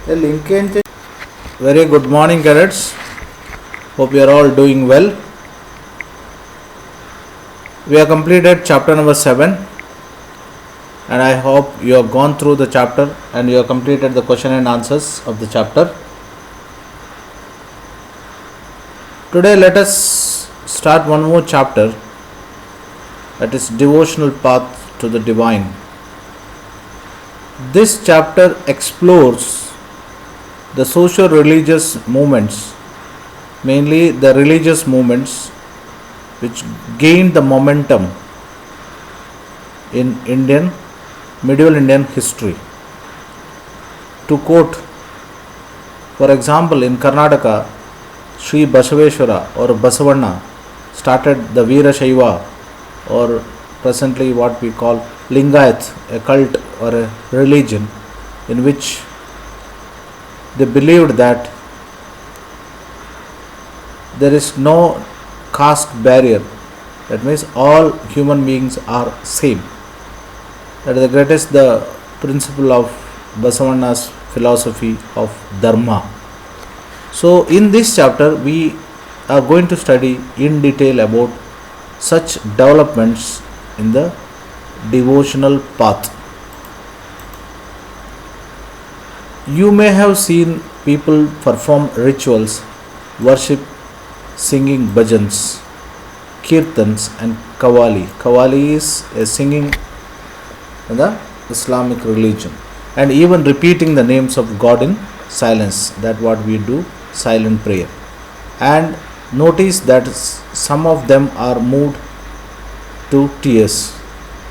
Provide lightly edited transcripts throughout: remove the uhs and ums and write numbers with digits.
A linkage. Very good morning, cadets. Hope you are all doing well. We have completed chapter number 7, and I hope you have gone through the chapter and you have completed the question and answers of the chapter. Today, let us start one more chapter, that is devotional path to the divine. This chapter explores the socio-religious movements, mainly the religious movements which gained the momentum in medieval Indian history. To quote, for example, in Karnataka, Sri Basaveshwara or Basavanna started the Veera Shaiva, or presently what we call Lingayat, a cult or a religion in which they believed that there is no caste barrier. That means all human beings are same. That is the principle of Basavanna's philosophy of Dharma. So in this chapter we are going to study in detail about such developments in the devotional path. You may have seen people perform rituals, worship, singing bhajans, kirtans and qawwali. Qawwali is a singing in the Islamic religion, and even repeating the names of God in silence. That what we do, silent prayer. And notice that some of them are moved to tears.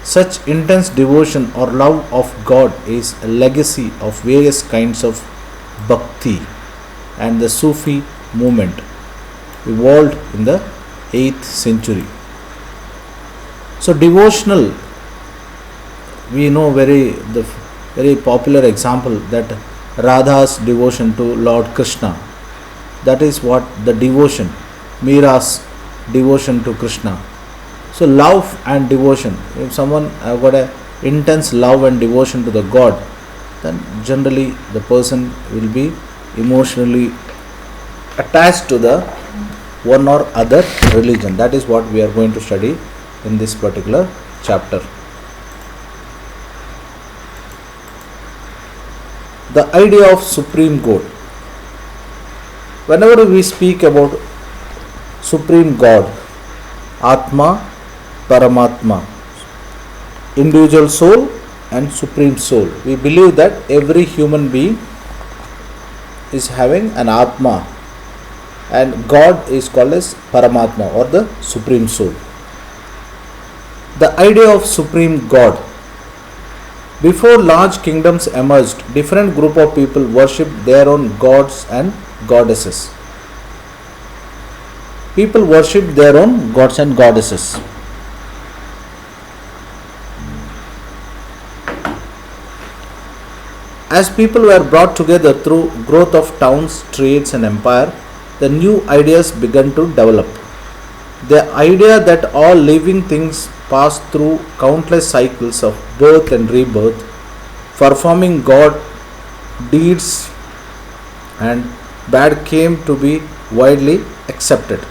Such intense devotion or love of God is a legacy of various kinds of bhakti, and the Sufi movement evolved in the 8th century. So devotional, we know the very popular example, that Radha's devotion to Lord Krishna. That is what the devotion, Meera's devotion to Krishna. So love and devotion, if someone have got a intense love and devotion to the God, then generally the person will be emotionally attached to the one or other religion. That is what we are going to study in this particular chapter. The idea of Supreme God. Whenever we speak about Supreme God, Atma, Paramatma, individual soul and supreme soul, we believe that every human being is having an Atma, and God is called as Paramatma or the supreme soul. The idea of supreme God. Before large kingdoms emerged, different group of people worshipped their own gods and goddesses. People worshipped their own gods and goddesses. As people were brought together through growth of towns, trades and empire, the new ideas began to develop. The idea that all living things pass through countless cycles of birth and rebirth, performing God deeds and bad, came to be widely accepted.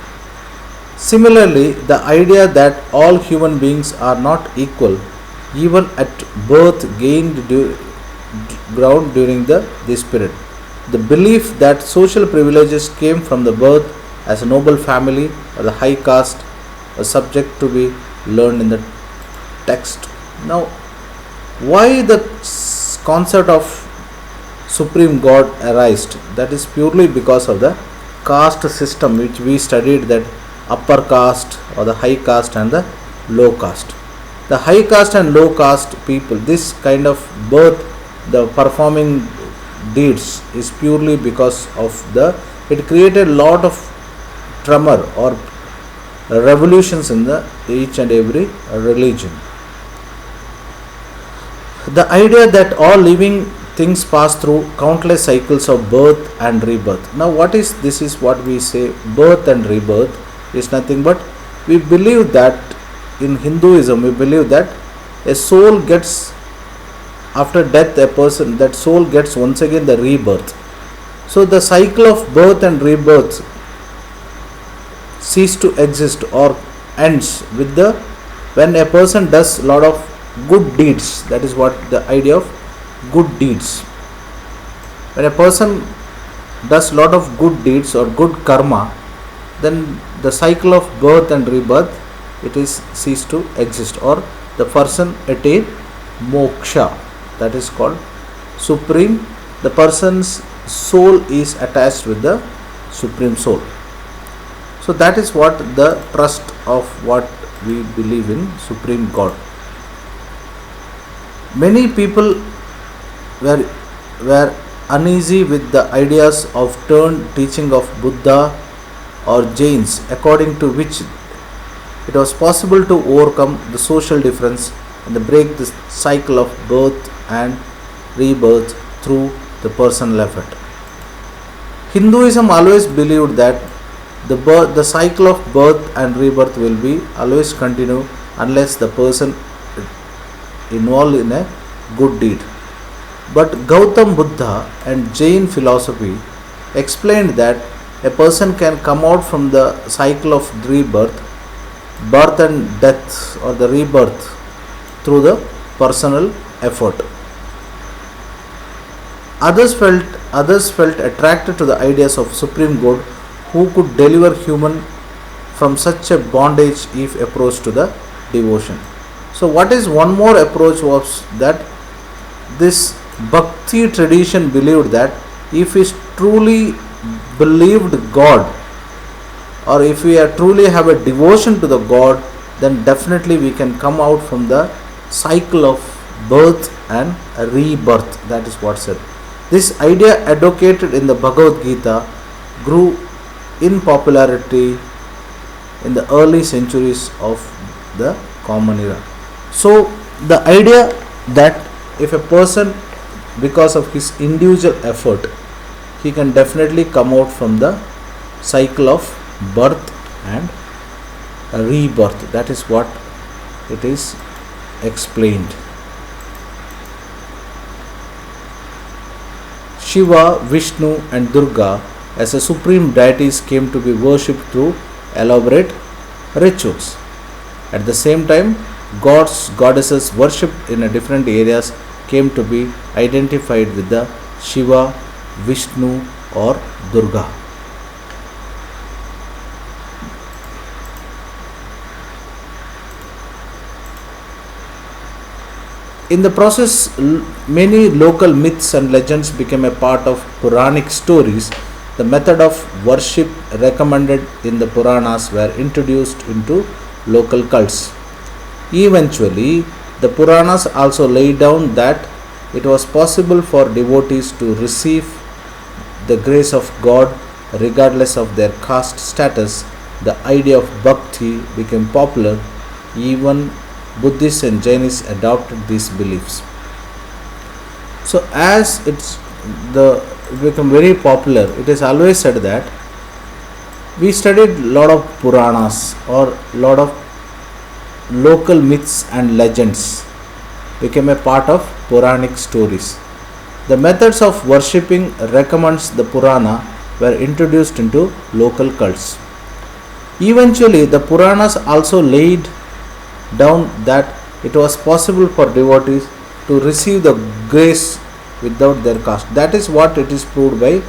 Similarly, the idea that all human beings are not equal, even at birth, gained ground during this period. The belief that social privileges came from the birth as a noble family or the high caste was subject to be learned in the text. Now, why the concept of Supreme God arised? That is purely because of the caste system which we studied, that upper caste or the high caste and the low caste. The high caste and low caste people, this kind of birth, the performing deeds is purely because of it created a lot of tremor or revolutions in each and every religion. The idea that all living things pass through countless cycles of birth and rebirth. Now what is this? Is what we say birth and rebirth is nothing but, we believe that in Hinduism we believe that a soul gets after death, a person, that soul gets once again the rebirth. So the cycle of birth and rebirth cease to exist or ends with the when a person does a lot of good deeds. That is what the idea of good deeds. When a person does a lot of good deeds or good karma, then the cycle of birth and rebirth, it is cease to exist, or the person attain moksha. That is called supreme. The person's soul is attached with the supreme soul. So that is what the trust of what we believe in, supreme God. Many people were uneasy with the ideas of turned teaching of Buddha or Jains, according to which it was possible to overcome the social difference and break the cycle of birth and rebirth through the personal effort. Hinduism always believed that the cycle of birth and rebirth will be always continue unless the person involved in a good deed. But Gautam Buddha and Jain philosophy explained that a person can come out from the cycle of rebirth, birth and death, or the rebirth through the personal effort. Others felt attracted to the ideas of Supreme God, who could deliver human from such a bondage if approached to the devotion. So what is one more approach was that this Bhakti tradition believed that if we truly believed God, or if we truly have a devotion to the God, then definitely we can come out from the cycle of birth and rebirth. That is what said. This idea advocated in the Bhagavad Gita grew in popularity in the early centuries of the Common Era. So the idea that if a person, because of his individual effort, he can definitely come out from the cycle of birth and rebirth. That is what it is explained. Shiva, Vishnu and Durga as a supreme deities came to be worshipped through elaborate rituals. At the same time, gods, goddesses worshipped in different areas came to be identified with the Shiva, Vishnu or Durga. In the process, many local myths and legends became a part of Puranic stories. The method of worship recommended in the Puranas were introduced into local cults. Eventually, the Puranas also laid down that it was possible for devotees to receive the grace of God regardless of their caste status. The idea of bhakti became popular. Even Buddhists and Jainists adopted these beliefs. So as it's become very popular, it is always said that we studied a lot of Puranas or lot of local myths and legends became a part of Puranic stories. The methods of worshipping recommends the Purana were introduced into local cults. Eventually, the Puranas also laid down that it was possible for devotees to receive the grace without their caste. That is what it is proved by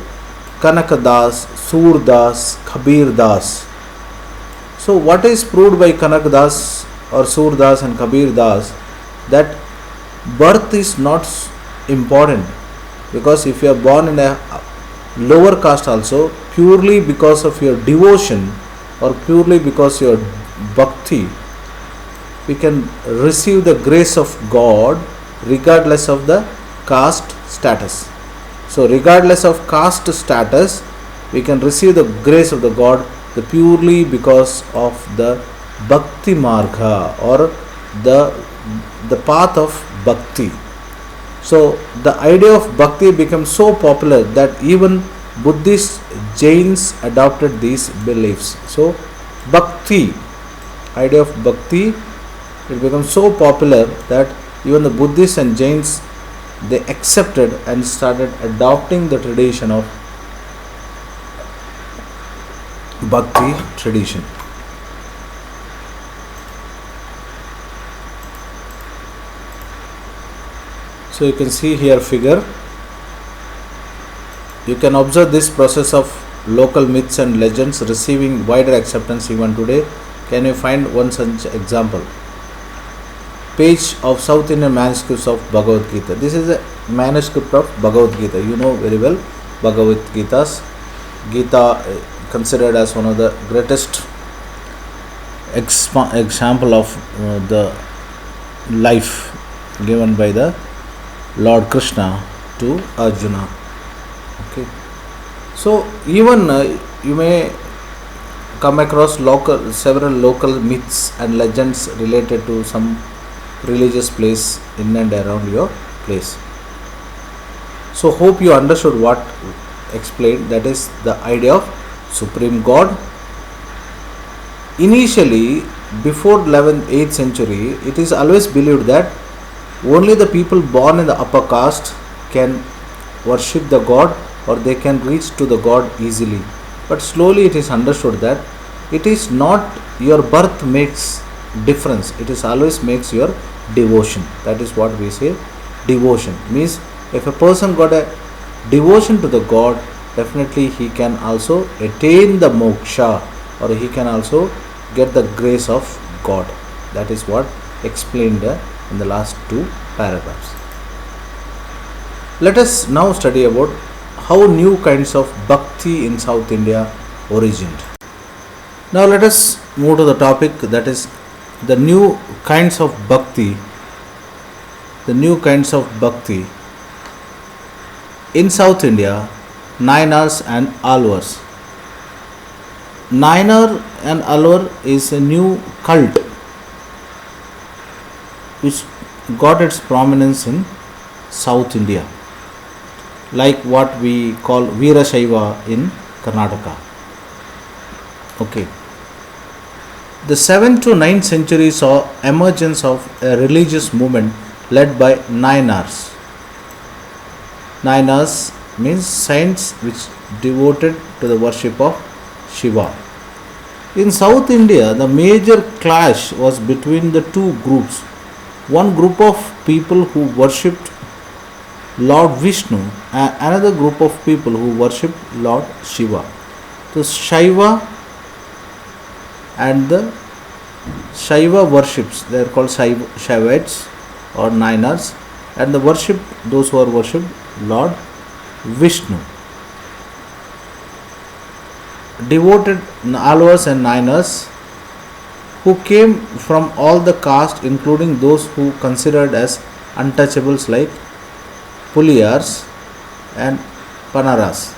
Kanakadas, Surdas, Kabir Das. So what is proved by Kanakadas or Surdas and Kabir Das? That birth is not important, because if you are born in a lower caste also, purely because of your devotion or purely because your bhakti, we can receive the grace of God regardless of the caste status. So regardless of caste status, we can receive the grace of the God purely because of the bhakti marga or the path of bhakti. So the idea of bhakti became so popular that even Buddhists, Jains adopted these beliefs. So bhakti, idea of bhakti, it becomes so popular that even the Buddhists and Jains they accepted and started adopting the tradition of Bhakti tradition. So you can see here figure. You can observe this process of local myths and legends receiving wider acceptance even today. Can you find one such example? Page of South Indian manuscripts of Bhagavad Gita. This is a manuscript of Bhagavad Gita. You know very well Bhagavad Gita's. Gita considered as one of the greatest example of the life given by the Lord Krishna to Arjuna. Okay. So even you may come across several local myths and legends related to some religious place in and around your place. So hope you understood what explained, that is the idea of Supreme God. Initially, before 11th 8th century, it is always believed that only the people born in the upper caste can worship the God, or they can reach to the God easily. But slowly it is understood that it is not your birth makes difference, it is always makes your devotion. That is what we say. Devotion means if a person got a devotion to the God, definitely he can also attain the moksha, or he can also get the grace of God. That is what explained in the last two paragraphs. Let us now study about how new kinds of bhakti in South India origined. Now let us move to the topic, that is the new kinds of bhakti. The new kinds of bhakti in South India, Nayanars and Alvars. Nayanar and Alvar is a new cult which got its prominence in South India, like what we call Veerashaiva in Karnataka. Okay. The 7th to 9th century saw emergence of a religious movement led by Nayanars. Nayanars means saints which devoted to the worship of Shiva. In South India, the major clash was between the two groups. One group of people who worshipped Lord Vishnu and another group of people who worshipped Lord Shiva. The Shaiva and the Shaiva worships, they are called Shaivites or Nayanars, and the worship, those who are worshipped Lord Vishnu. Devoted Alvars and Nayanars who came from all the castes, including those who considered as untouchables like Puliyars and Panaras.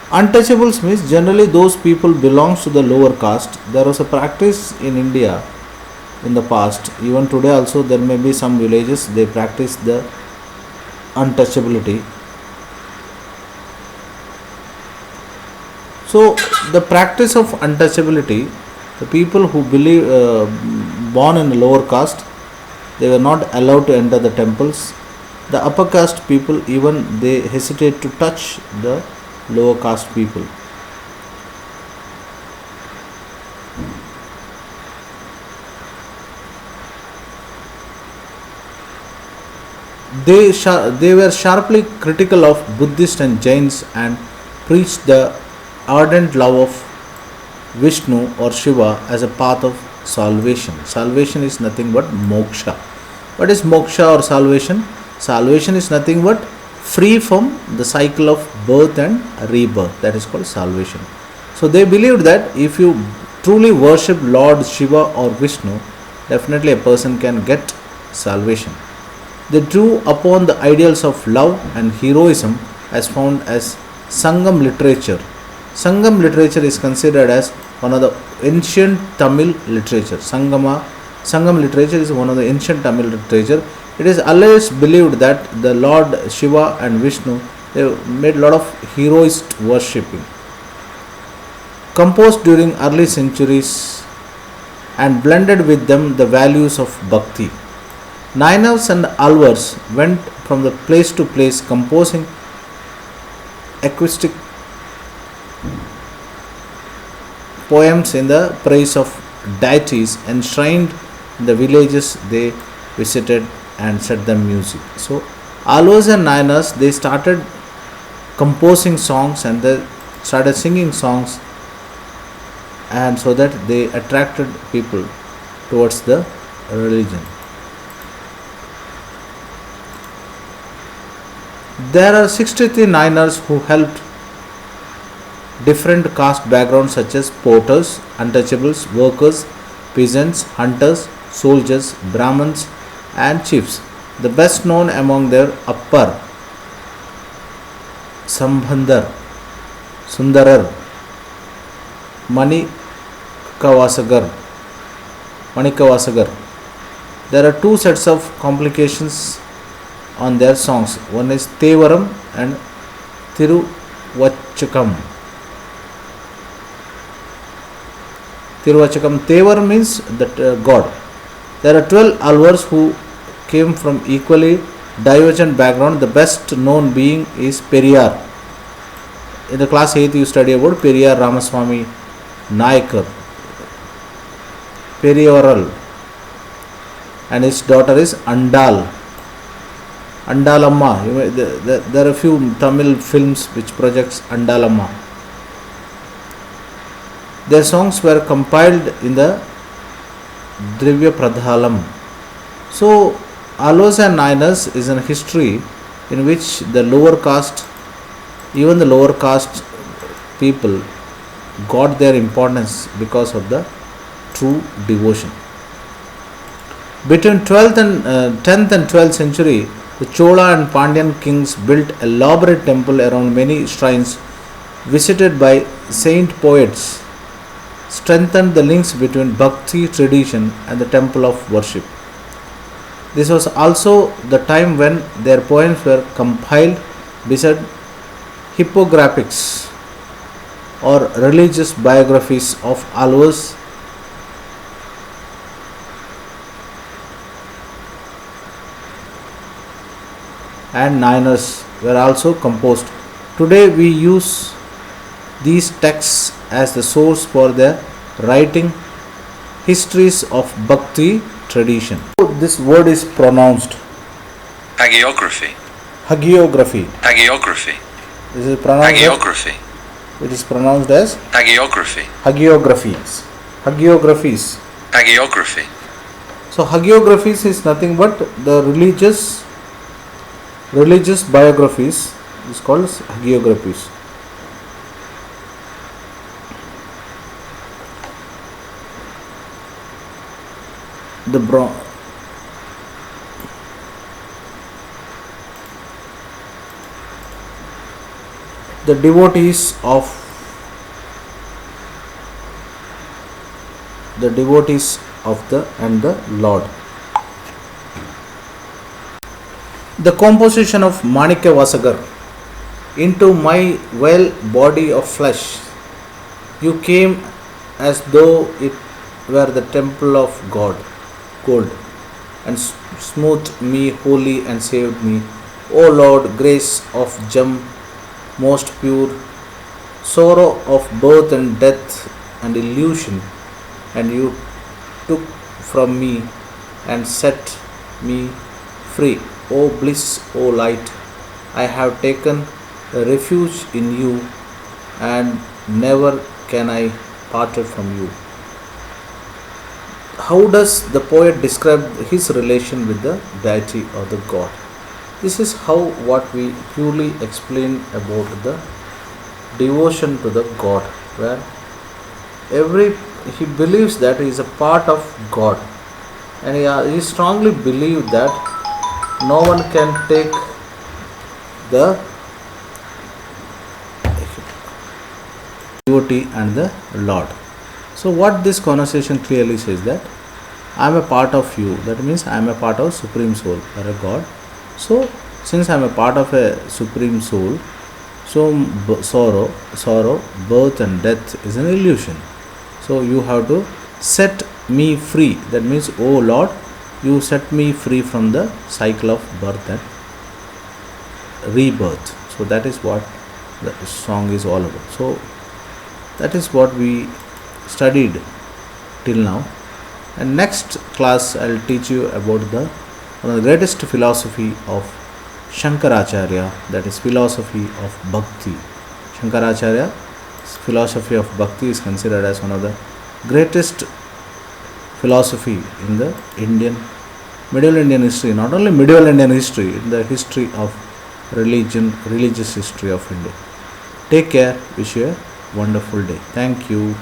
Untouchables means generally those people belongs to the lower caste. There was a practice in India in the past, even today also there may be some villages they practice the untouchability. So the practice of untouchability, the people who believe born in the lower caste, they were not allowed to enter the temples. The upper caste people, even they hesitate to touch the lower caste people. They were sharply critical of Buddhists and Jains and preached the ardent love of Vishnu or Shiva as a path of salvation. Salvation is nothing but moksha. What is moksha or salvation? Salvation is nothing but free from the cycle of birth and rebirth. That is called salvation. So they believed that if you truly worship Lord Shiva or Vishnu, definitely a person can get salvation. They drew upon the ideals of love and heroism as found as Sangam literature. Sangam literature is considered as one of the ancient Tamil literature. Sangam literature is one of the ancient Tamil literature. It is always believed that the Lord Shiva and Vishnu, they made a lot of heroist worshipping. Composed during early centuries and blended with them the values of bhakti. Nainavs and Alvars went from the place to place composing acoustic poems in the praise of deities enshrined in the villages they visited and set them music. So Alvars and Nainars, they started composing songs and they started singing songs, and so that they attracted people towards the religion. There are 63 Nainars who helped different caste backgrounds such as porters, untouchables, workers, peasants, hunters, soldiers, Brahmins and chiefs. The best known among their Appar, Sambandar, Sundarar, Manikavasagar. There are two sets of complications on their songs. One is Tevaram and Tiruvachakam. Tevar means that God. There are 12 Alvars who came from equally divergent background. The best known being is Periyar. In the class 8th you study about Periyar Ramaswamy Nayakar, Periyavaral, and his daughter is Andalamma. There are a few Tamil films which projects Andalamma. Their songs were compiled in the Drivya Pradhalam. So Alvars and Nainars is a history in which the lower caste, even the lower caste people, got their importance because of the true devotion. Between 10th and 12th century, the Chola and Pandyan kings built elaborate temple around many shrines visited by saint poets, strengthened the links between Bhakti tradition and the temple of worship. This was also the time when their poems were compiled beside hippographics or religious biographies of Alvars and Nainars were also composed. Today we use these texts as the source for their writing histories of Bhakti tradition. This word is pronounced Hagiography. hagiography. Hagiography. This is pronounced Hagiography. it is pronounced as Hagiography. hagiographies. Hagiographies. Hagiography. So hagiographies is nothing but the religious biographies is called hagiographies. The devotees of the Lord. The composition of Manikavasagar. Into my well body of flesh you came as though it were the temple of God, gold, and smoothed me wholly and saved me. O Lord, grace of gem most pure, sorrow of birth and death and illusion, and you took from me and set me free. O bliss, O light, I have taken refuge in you, and never can I part from you. How does the poet describe his relation with the deity or the God? This is how what we purely explain about the devotion to the God, where he believes that he is a part of God, and he strongly believes that no one can take the devotee and the Lord. So what this conversation clearly says that I am a part of you. That means I am a part of Supreme Soul or a God. So since I am a part of a Supreme Soul, so sorrow, birth and death is an illusion. So you have to set me free. That means, oh Lord, you set me free from the cycle of birth and rebirth. So that is what the song is all about. So that is what we studied till now. And next class I'll teach you about the one of the greatest philosophy of Shankaracharya, that is philosophy of Bhakti. Shankaracharya's philosophy of Bhakti is considered as one of the greatest philosophy in the medieval Indian history, not only medieval Indian history, in the history of religious history of India. Take care, wish you a wonderful day. Thank you.